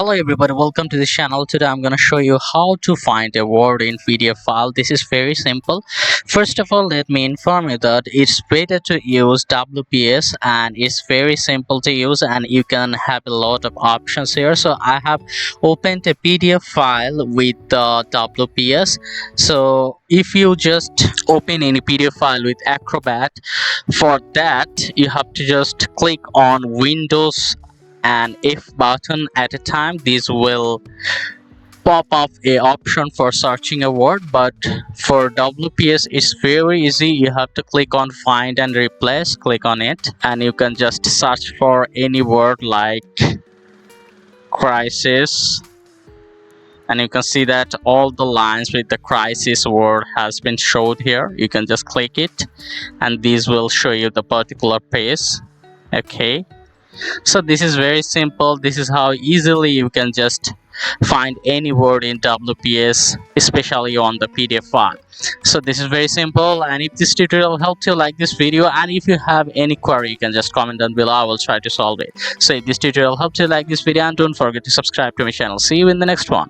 Hello everybody, welcome to the channel. Today I'm going to show you how to find a word in PDF file. This is very simple. First of all, let me inform you that it's better to use WPS and it's very simple to use and you can have a lot of options here. So I have opened a PDF file with the WPS. So if you just open any PDF file with Acrobat, for that you have to just click on Windows and F button at a time. This will pop up a option for searching a word, but for WPS it's very easy. You have to click on find and replace, click on it, and you can just search for any word like crisis, and you can see that all the lines with the crisis word has been showed here. You can just click it and these will show you the particular page. Okay, so this is very simple. This is how easily you can just find any word in WPS, especially on the PDF file. So this is very simple, and if this tutorial helped you, like this video, and if you have any query you can just comment down below. I will try to solve it. So if this tutorial helped you, like this video and don't forget to subscribe to my channel. See you in the next one.